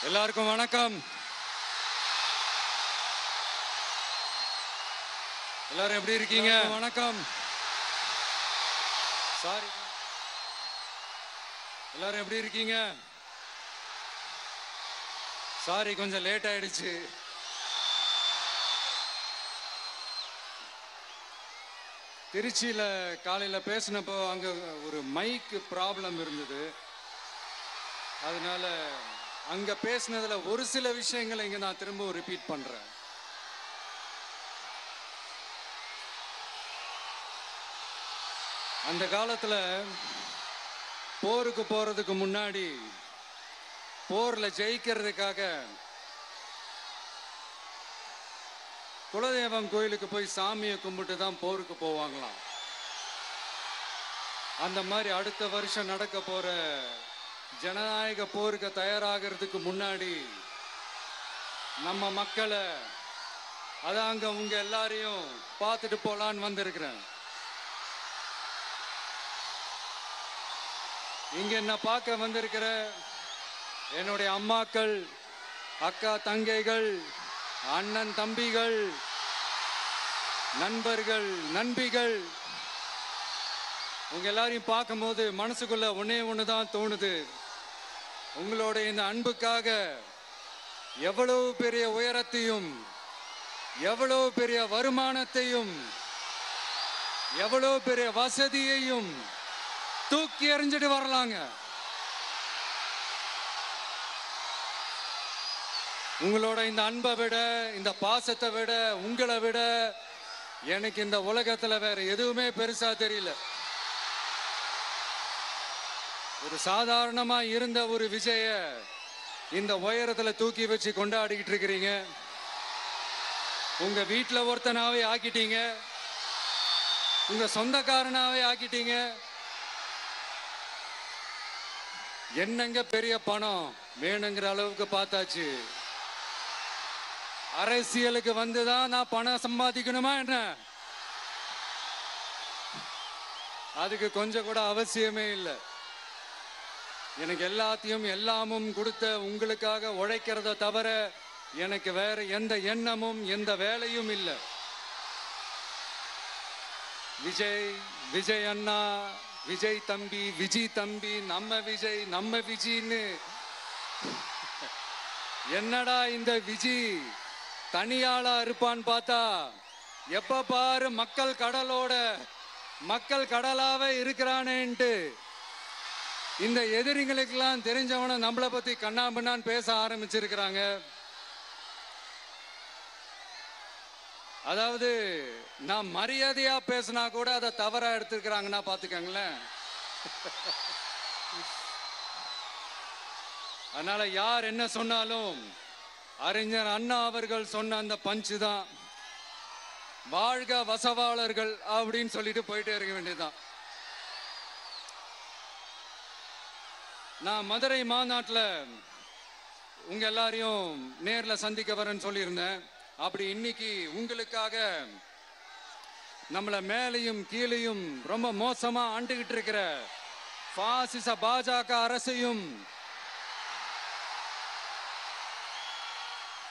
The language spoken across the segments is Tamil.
எல்லாருக்கும் வணக்கம். எல்லாரும் எப்படி இருக்கீங்க? வணக்கம். சாரி, எல்லாரும் எப்படி இருக்கீங்க? சாரி, கொஞ்சம் லேட் ஆயிடுச்சு. திருச்சியில காலையில பேசினப்போ அங்க ஒரு மைக் ப்ராப்ளம் இருந்தது. அதனால அங்க பேசினதுல ஒரு சில விஷயங்களை இங்க நான் திரும்ப ரிப்பீட் பண்றேன். அந்த காலத்துல போருக்கு போறதுக்கு முன்னாடி போர்ல ஜெயிக்கிறதுக்காக குலதெய்வம் கோயிலுக்கு போய் சாமியை கும்பிட்டு தான் போருக்கு போவாங்களாம். அந்த மாதிரி அடுத்த வருஷம் நடக்க போற ஜனநாயக போருக்கு தயாராகிறதுக்கு முன்னாடி நம்ம மக்களை அதாங்க உங்க எல்லாரையும் பார்த்துட்டு போலான்னு வந்திருக்கிறேன். இங்க என்ன பார்க்க வந்திருக்கிற என்னுடைய அம்மாக்கள், அக்கா தங்கைகள், அண்ணன் தம்பிகள், நண்பர்கள், நண்பிகள், உங்க எல்லாரையும் பார்க்கும்போது மனசுக்குள்ள ஒன்னே ஒண்ணுதான் தோணுது. உங்களோட இந்த அன்புக்காக எவ்வளவு பெரிய உயரத்தையும், எவ்வளவு பெரிய வருமானத்தையும், எவ்வளவு பெரிய வசதியையும் தூக்கி எறிஞ்சிட்டு வரலாங்க. உங்களோட இந்த அன்பை விட, இந்த பாசத்தை விட, உங்களை விட எனக்கு இந்த உலகத்துல வேற எதுவுமே பெருசா தெரியல. ஒரு சாதாரணமா இருந்த ஒரு விஜய இந்த உயரத்துல தூக்கி வச்சு கொண்டாடிக்கிட்டு இருக்கிறீங்க. உங்க வீட்டுல ஒருத்தனாவே ஆக்கிட்டீங்க, உங்க சொந்தக்காரனாவே ஆக்கிட்டீங்க. என்னங்க பெரிய பணம் வேணுங்கிற அளவுக்கு பார்த்தாச்சு. அரசியலுக்கு வந்துதான் நான் பணம் சம்பாதிக்கணுமா என்ன? அதுக்கு கொஞ்சம் கூட அவசியமே இல்லை. எனக்கு எல்லாத்தையும் எல்லாமும் கொடுத்த உங்களுக்காக உழைக்கிறத தவிர எனக்கு வேற எந்த எண்ணமும் எந்த வேலையும் இல்லை. விஜய், விஜய் அண்ணா, விஜய் தம்பி, விஜய் தம்பி, நம்ம விஜய், நம்ம விஜய்ன்னு என்னடா இந்த விஜய் தனியாளா இருப்பான்னு பார்த்தா எப்ப பாரு மக்கள் கடலோட மக்கள் கடலாவே இருக்கிறானேன்ட்டு இந்த எதிரிகளுக்கெல்லாம் தெரிஞ்சவன நம்மளை பத்தி கண்ணாபின்னான்னு பேச ஆரம்பிச்சிருக்கிறாங்க. அதாவது நான் மரியாதையா பேசினா கூட அதை தவறா எடுத்துக்கிறாங்கன்னா பாத்துக்கங்களேன். அதனால யார் என்ன சொன்னாலும் அறிஞர் அண்ணா அவர்கள் சொன்ன அந்த பஞ்சு தான், வாழ்க வசவாளர்கள் அப்படின்னு சொல்லிட்டு போயிட்டே இருக்க வேண்டியதுதான். நான் மதுரை மாநாட்டில் உங்க எல்லாரையும் நேர்ல சந்திக்க வரேன்னு சொல்லியிருந்தேன். அப்படி இன்னைக்கு உங்களுக்காக நம்மள மேலையும் கீழையும் ரொம்ப மோசமா ஆண்டுகிட்டு இருக்கிற பாசிச பாஜக அரசையும்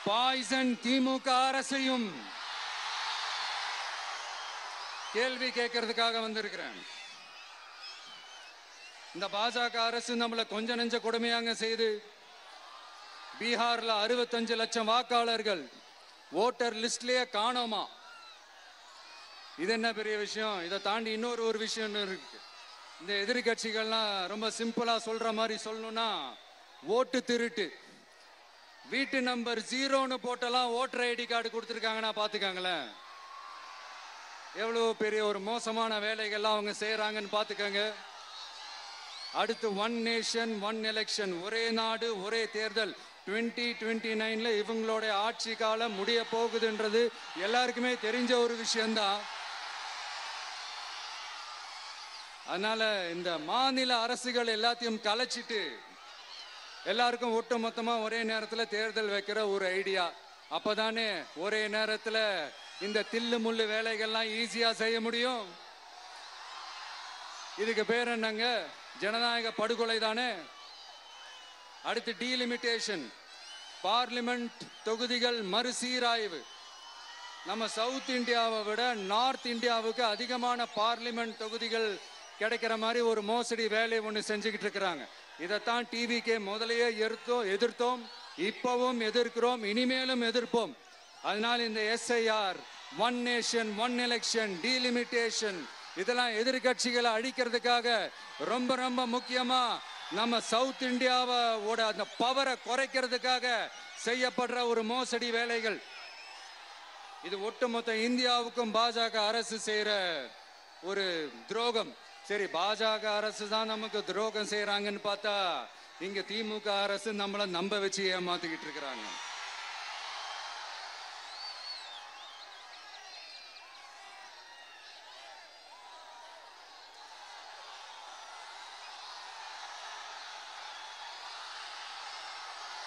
பாய்சன் திமுக அரசையும் கேள்வி கேட்கறதுக்காக வந்திருக்கிறேன். இந்த பாஜக அரசு நம்மள கொஞ்ச நெஞ்ச கொடுமையாங்க செய்து பீகார்ல 65 லட்சம் வாக்காளர்கள் ஓட்டர் லிஸ்ட்லயே காணோமா. இது என்ன பெரிய விஷயம்? இதை தாண்டி இன்னொரு விஷயம் இருக்கு. இந்த எதிர்கட்சிகள்லாம் ரொம்ப சிம்பிளா சொல்ற மாதிரி சொல்லணும்னா ஓட்டு திருட்டு. வீட்டு நம்பர் 0ன்னு போட்டெல்லாம் ஓட்டர் ஐடி கார்டு கொடுத்துருக்காங்கன்னா பாத்துக்காங்களேன். எவ்வளவு பெரிய ஒரு மோசமான வேலைகள்லாம் அவங்க செய்யறாங்கன்னு பாத்துக்கங்க. அடுத்து ஒன் நேஷன் ஒன் எலெக்ஷன், ஒரே நாடு ஒரே தேர்தல். 2029ல இவங்களோட ஆட்சி காலம் முடிய போகுதுன்றது எல்லாருக்குமே தெரிஞ்ச ஒரு விஷயம்தான். அதனால இந்த மாநில அரசுகள் எல்லாத்தையும் கலைச்சிட்டு எல்லாருக்கும் ஒட்டு மொத்தமா ஒரே நேரத்தில் தேர்தல் வைக்கிற ஒரு ஐடியா. அப்பதானே ஒரே நேரத்தில் இந்த தில்லு முள்ளு வேலைகள்லாம் ஈஸியா செய்ய முடியும். இதுக்கு பேர் என்னங்க? ஜனநாயக படுகொலை தானே. அடுத்து டீலிமிட்டேஷன், பார்லிமெண்ட் தொகுதிகள் மறுசீராய்வு. நம்ம சவுத் இந்தியாவை விட நார்த் இந்தியாவுக்கு அதிகமான பார்லிமெண்ட் தொகுதிகள் கிடைக்கிற மாதிரி ஒரு மோசடி வேலையை ஒன்று செஞ்சுக்கிட்டு இருக்கிறாங்க. இதைத்தான் டிவிக்கே முதலையே எதிர்த்தோம், இப்பவும் எதிர்க்கிறோம், இனிமேலும் எதிர்ப்போம். அதனால் இந்த SIR, one nation one election, delimitation இதெல்லாம் எதிர்கட்சிகளை அழிக்கிறதுக்காக ரொம்ப ரொம்ப முக்கியமா நம்ம சவுத் இந்தியாவோட அந்த பவரை குறைக்கிறதுக்காக செய்யப்படுற ஒரு மோசடி வேலைகள். இது ஒட்டுமொத்த இந்தியாவுக்கும் பாஜக அரசு செய்யற ஒரு துரோகம். சரி, பாஜக அரசு தான் நமக்கு துரோகம் செய்யறாங்கன்னு பார்த்தா இங்க திமுக அரசு நம்மளை நம்ப வச்சு ஏமாத்திக்கிட்டு இருக்கிறாங்க.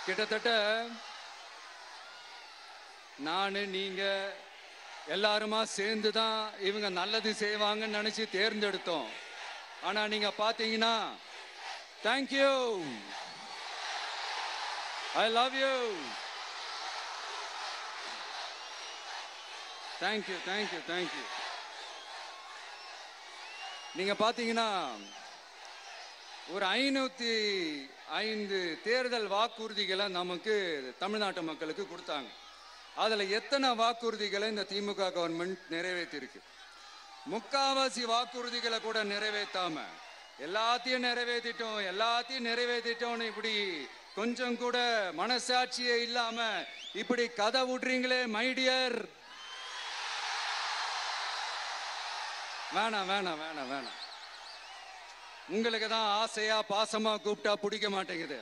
கிட்டத்தட்ட நானு நீங்க எல்லாருமா சேர்ந்து தான் இவங்க நல்லது செய்வாங்கன்னு நினைச்சு தேர்ந்தெடுத்தோம். ஆனா நீங்க பாத்தீங்கன்னா, thank you, I love you, thank you thank you thank you. நீங்க பாத்தீங்கன்னா ஒரு 505 தேர்தல் வாக்குறுதிகளை நமக்கு தமிழ்நாட்டு மக்களுக்கு கொடுத்தாங்க. அதுல எத்தனை வாக்குறுதிகளை இந்த திமுக கவர்மெண்ட் நிறைவேற்றிருக்கு? முக்காவாசி வாக்குறுதிகளை கூட நிறைவேற்றாம எல்லாத்தையும் நிறைவேற்றிட்டோம் இப்படி கொஞ்சம் கூட மனசாட்சியே இல்லாம இப்படி கதை விடுறீங்களே மை டியர். வேணாம் வேணாம் வேணாம் வேணாம். உங்களுக்கு தான் ஆசையா பாசமா கூப்பிட்டா பிடிக்க மாட்டேங்குது.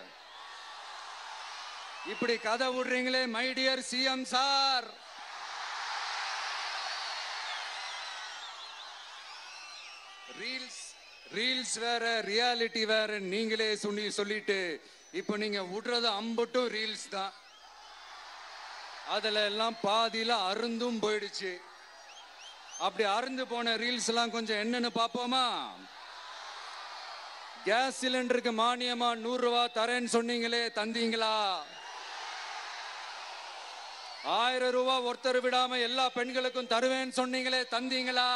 இப்படி கதை விடுறீங்களே my dear CM sir. Reels வேற, ரியாலிட்டி வேற நீங்களே சொல்லிட்டு இப்ப நீங்க விடுறது அம்பட்டும் ரீல்ஸ் தான். அதுல எல்லாம் பாதியில அருந்தும் போயிடுச்சு. அப்படி அருந்து போன ரீல்ஸ் எல்லாம் கொஞ்சம் என்னன்னு பாப்போமா? கேஸ் சிலிண்டருக்கு மானியமா 100 ரூபாய் தரேன்னு சொன்னீங்களே, தந்தீங்களா? 1000 ரூபாய் ஒருத்தர் விடாம எல்லா பெண்களுக்கும் தருவேன்னு சொன்னீங்களே, தந்தீங்களா?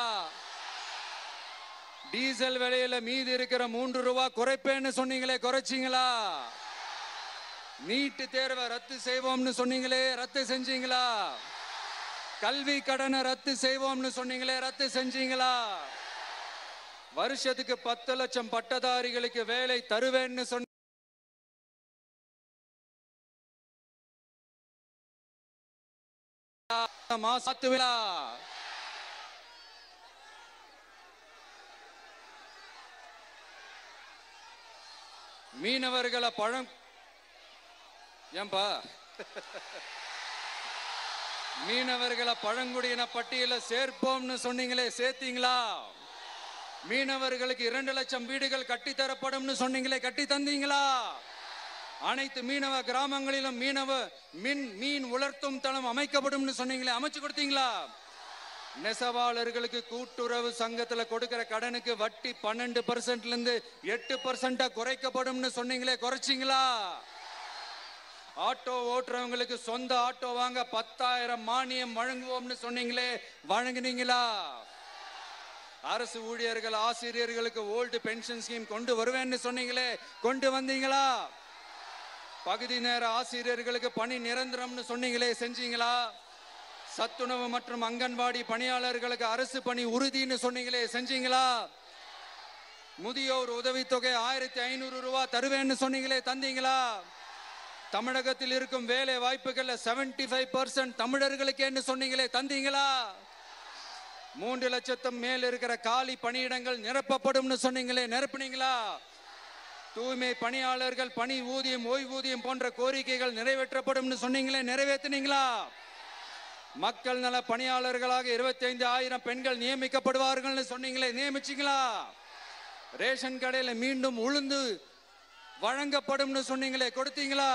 டீசல் விலையில மீதி இருக்கிற 3 ரூபாய் குறைப்பேன்னு சொன்னீங்களே, குறைச்சிங்களா? நீட்டு தேர்வை ரத்து செய்வோம்னு சொன்னீங்களே, ரத்து செஞ்சீங்களா? கல்வி கடனை ரத்து செய்வோம்னு சொன்னீங்களே, ரத்து செஞ்சீங்களா? வருஷத்துக்கு 10 லட்சம் பட்டதாரிகளுக்கு வேலை தருவேன்னு சொன்ன மீனவர்களை மீனவர்களை பழங்குடியின பட்டியல சேர்ப்போம்னு சொன்னீங்களே, சேர்த்தீங்களா? மீனவர்களுக்கு 2 லட்சம் வீடுகள் கட்டித்தரப்படும் சொன்னீங்களே, கட்டி தந்தீங்களா? அனைத்து மீனவ கிராமங்களிலும் மீன் உலர்த்தும் தளம் அமைக்கப்படும் சொன்னீங்களே, அமைச்சு கொடுத்தீங்களா? நெசவாளர்களுக்கு கூட்டுறவு சங்கத்துல கொடுக்கிற கடனுக்கு வட்டி 12% 8% குறைக்கப்படும் சொன்னீங்களே, குறைச்சிங்களா? ஆட்டோ ஓட்டுறவங்களுக்கு சொந்த ஆட்டோ வாங்க 10,000 மானியம் வழங்குவோம்னு சொன்னீங்களே, வழங்குனீங்களா? அரசு ஊழியர்கள் ஆசிரியர்களுக்கு ஓல்டு பென்ஷன் ஸ்கீம் கொண்டு வருவேன்னு சொன்னீங்களே, கொண்டு வந்தீங்களா? பகுதி நேர ஆசிரியர்களுக்கு பணி நிரந்தரம்னு சொன்னீங்களே, செஞ்சீங்களா? சத்துணவு மற்றும் அங்கன்வாடி பணியாளர்களுக்கு அரசு பணி உறுதின்னு சொன்னீங்களே, செஞ்சீங்களா? முதியோர் உதவித்தொகை 1500 ரூபாய் தருவேன்னு சொன்னீங்களே, தந்தீங்களா? தமிழகத்தில் இருக்கும் வேலை வாய்ப்புகள்ல 75% தமிழர்களுக்கு சொன்னீங்களே, தந்தீங்களா? 3 லட்சத்துக்கு மேல் இருக்கிற காலி பணியிடங்கள் நிரப்பப்படும் சொன்னீங்களே, நிரப்புனீங்களா? தூய்மை பணியாளர்கள் பணி ஊதியம், ஓய்வூதியம் போன்ற கோரிக்கைகள் நிறைவேற்றப்படும் சொன்னீங்களே, நிறைவேற்றினீங்களா? மக்கள் நல பணியாளர்களாக 25,000 பெண்கள் நியமிக்கப்படுவார்கள் சொன்னீங்களே, நியமிச்சீங்களா? ரேஷன் கடையில மீண்டும் உளுந்து வழங்கப்படும் சொன்னீங்களே, கொடுத்தீங்களா?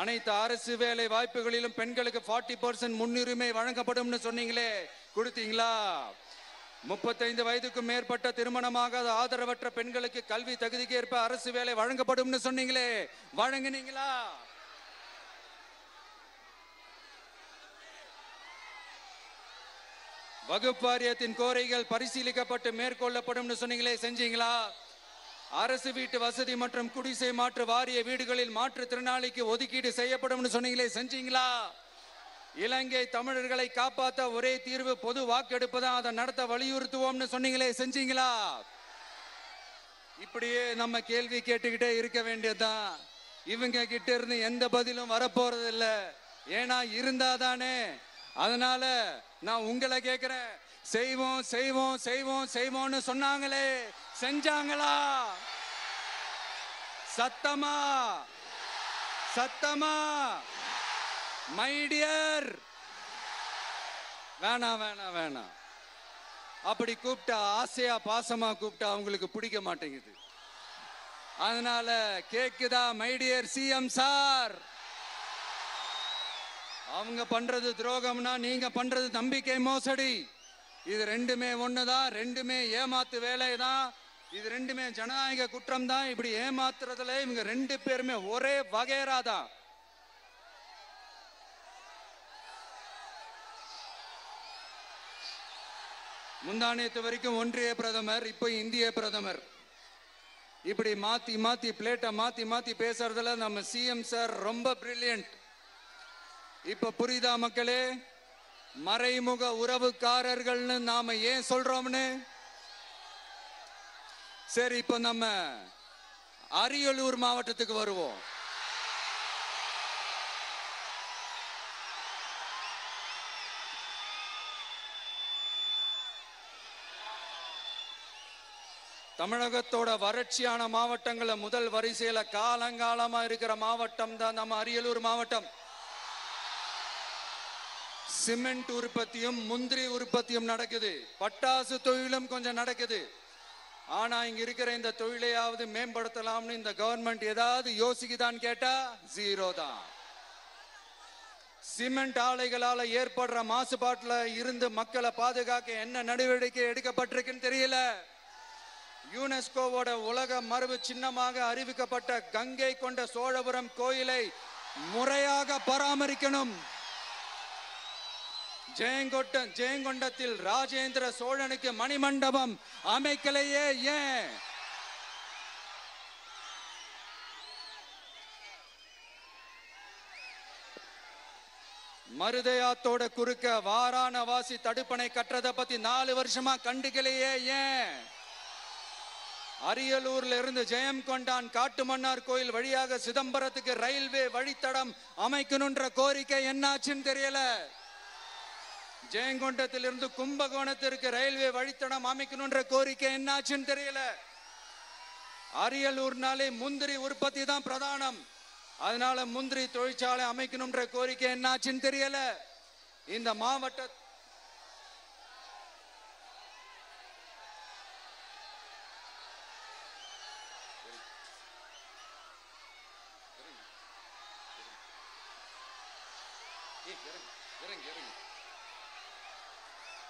அனைத்து அரசு வேலை வாய்ப்புகளிலும் பெண்களுக்கு 40% முன்னுரிமை வழங்கப்படும் சொன்னீங்களே, கொடுத்தீங்களா? 35 வயதுக்கும் மேற்பட்ட திருமணமாகாத ஆதரவற்ற பெண்களுக்கு கல்வி தகுதிக்கு ஏற்ப அரசு வேலை வழங்கப்படும் சொன்னீங்களே, வழங்கினீங்களா? வகுப்பு வாரியத்தின் கோரிக்கைகள் பரிசீலிக்கப்பட்டு மேற்கொள்ளப்படும் சொன்னீங்களே, செஞ்சீங்களா? அரசு வீட்டு வசதி மற்றும் குடிசை மாற்று வாரிய வீடுகளில் மாற்றுத்திறனாளிக்கு ஒதுக்கீடு செய்யப்படும் சொன்னீங்களே, செஞ்சீங்களா? இலங்கை தமிழர்களை காப்பாற்ற ஒரே தீர்வு பொது வாக்கெடுப்பு தான், அதை நடத்த வலியுறுத்துவோம்னு சொன்னீங்களே, செஞ்சீங்களா? இப்படியே நம்ம கேள்வி கேட்டுக்கிட்டே இருக்க வேண்டியதுதான். இவங்க கிட்ட இருந்து எந்த பதிலும் வரப்போறது இல்ல. ஏன்னா இருந்தாதானே. அதனால நான் உங்களை கேட்கிறேன், செய்வோம் செய்வோம் செய்வோம் செய்வோம்னு சொன்னாங்களே, செஞ்சாங்களா? சத்தமா சத்தமா? மை டியர், வேணாம் வேணாம் வேணாம். அப்படி கூப்பிட்டா, ஆசையா பாசமா கூப்பிட்டா அவங்களுக்கு பிடிக்க மாட்டேங்குது. அதனால கேக்குதா மை டியர் சிஎம் சார்? அவங்க பண்றது துரோகம்னா நீங்க பண்றது நம்பிக்கை மோசடி. இது ரெண்டுமே ஒண்ணுதான், ரெண்டுமே ஏமாத்து வேலைதான், இது ரெண்டுமே ஜனநாயக குற்றம் தான். இப்படி ஏமாத்துறதுல இவங்க ரெண்டு பேருமே ஒரே வகைரா தான். முந்தானேத்து வரைக்கும் ஒன்றிய பிரதமர், இப்போ இந்திய பிரதமர். இப்படி மாத்தி மாத்தி பிளேட்டை மாத்தி மாத்தி பேசுறதுல நம்ம சிஎம் சார் ரொம்ப பிரில்லியன்ட். இப்ப புரியுதா மக்களே? மறைமுக உறவுக்காரர்கள்னு நாம ஏன் சொல்றோம்னு? சரி, இப்ப நம்ம அரியலூர் மாவட்டத்துக்கு வருவோம். தமிழகத்தோட வறட்சியான மாவட்டங்கள முதல் வரிசையில காலங்காலமா இருக்கிற மாவட்டம் தான் நம்ம அரியலூர் மாவட்டம். சிமெண்ட் உற்பத்தியும் முந்திரி உற்பத்தியும் நடக்குது, பட்டாசு தொழிலும் கொஞ்சம் நடக்குது. ஆனா இங்க இருக்கிற இந்த தொழிலையாவது மேம்படுத்தலாம்னு இந்த கவர்மெண்ட் ஏதாவது யோசிக்குதான்னு கேட்டா ஜீரோ தான். சிமெண்ட் ஆலைகளால ஏற்படுற மாசுபாட்டுல இருந்து மக்களை பாதுகாக்க என்ன நடவடிக்கை எடுக்கப்பட்டிருக்குன்னு தெரியல. யுனெஸ்கோவோட உலக மரபு சின்னமாக அறிவிக்கப்பட்ட கங்கை கொண்ட சோழபுரம் கோயிலை முறையாக பராமரிக்கணும். ஜெயங்கொண்டத்தில் ராஜேந்திர சோழனுக்கு மணிமண்டபம் அமைக்கலையே ஏன்? மருதையாத்தோட குறுக்க வாராணவாசி தடுப்பணை கட்டுறதை பத்தி 4 வருஷமா கண்டுக்கலையே ஏன்? அரியலூர்ல இருந்து ஜெயங்கொண்டான் காட்டுமன்னார் கோயில் வழியாக சிதம்பரத்துக்கு ரயில்வே வழித்தடம் அமைக்கணும்ன்ற கோரிக்கை என்னாச்சுன்னு தெரியல. ஜெயங்கொண்டத்திலிருந்து கும்பகோணத்திற்கு ரயில்வே வழித்தடம் அமைக்கணும்ன்ற கோரிக்கை என்னாச்சுன்னு தெரியல. அரியலூர்னாலே முந்திரி உற்பத்தி தான் பிரதானம், அதனால முந்திரி தொழிற்சாலை அமைக்கணும்ன்ற கோரிக்கை என்னாச்சுன்னு தெரியல. இந்த மாவட்ட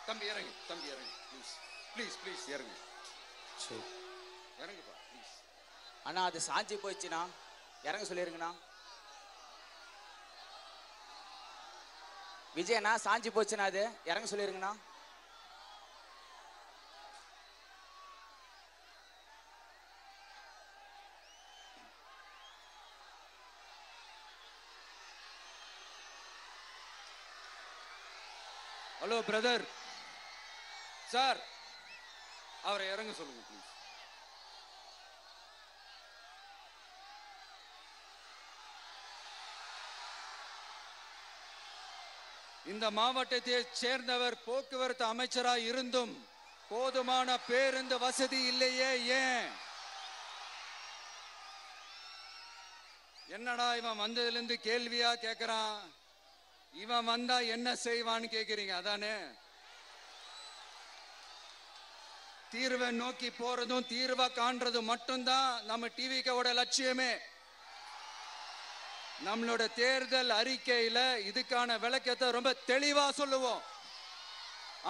தம்பி இறங்கு, தம்பி இறங்கு, ப்ளீஸ் ப்ளீஸ் ப்ளீஸ் இறங்கு. சரி இறங்குப்பா ப்ளீஸ். அண்ணா அது சாஞ்சி போயிடுச்சுண்ணா, இறங்க சொல்லிருங்கண்ணா. விஜயண்ணா சாஞ்சி போச்சுண்ணா, அது இறங்க சொல்லிருங்கண்ணா. ஹலோ பிரதர் சார், அவரை இறங்க சொல்லுங்க ப்ளீஸ். இந்த மாவட்டத்தை சேர்ந்தவர் போக்குவரத்து அமைச்சராக இருந்தும் போதுமான பேருந்து வசதி இல்லையே ஏன்? என்னடா இவன் வந்ததுல இருந்து கேள்வியா கேக்குறான், இவன் வந்தா என்ன செய்வான்னு கேக்குறீங்க அதானே? தீர்வை நோக்கி போறதும் தீர்வை காண்றதும் மட்டும்தான் நம்ம டிவிக்கோட லட்சியமே. நம்மளோட தேர்தல் அறிக்கையில இதுக்கான விளக்கத்தை ரொம்ப தெளிவா சொல்லுவோம்.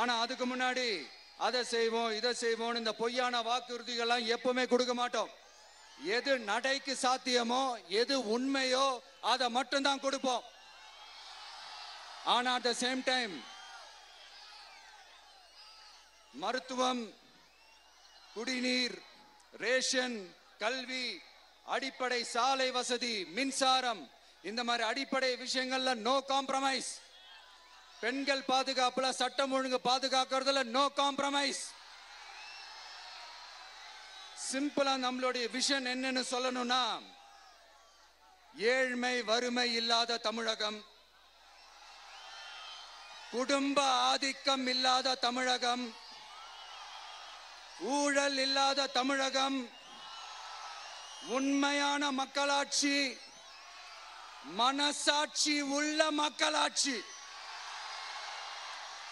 ஆனா அதுக்கு முன்னாடி அதை செய்வோம் இதை செய்வோம் இந்த பொய்யான வாக்குறுதிகள்லாம் எப்பவுமே கொடுக்க மாட்டோம். எது நடைக்கு சாத்தியமோ எது உண்மையோ அதை மட்டும்தான் கொடுப்போம். ஆனா அட் த சேம் டைம் மருத்துவம், குடிநீர், ரேஷன், கல்வி, அடிப்படை சாலை வசதி, மின்சாரம், இந்த மாதிரி அடிப்படை விஷயங்கள்ல நோ காம்ப்ரமைஸ். பெண்கள் பாதுகாப்புல, சட்டம் ஒழுங்கு பாதுகாக்கிறதுல நோ காம்ப்ரமைஸ். சிம்பிளா நம்மளுடைய விஷன் என்னன்னு சொல்லணும்னா, ஏழ்மை வறுமை இல்லாத தமிழகம், குடும்ப ஆதிக்கம் இல்லாத தமிழகம், ஊழல் இல்லாத தமிழகம், உண்மையான மக்களாட்சி, மனசாட்சி உள்ள மக்களாட்சி.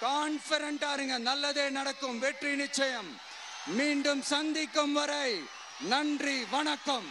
கான்ஃபிடென்ட்டா இருங்க, நல்லதே நடக்கும், வெற்றி நிச்சயம். மீண்டும் சந்திக்கும் வரை நன்றி, வணக்கம்.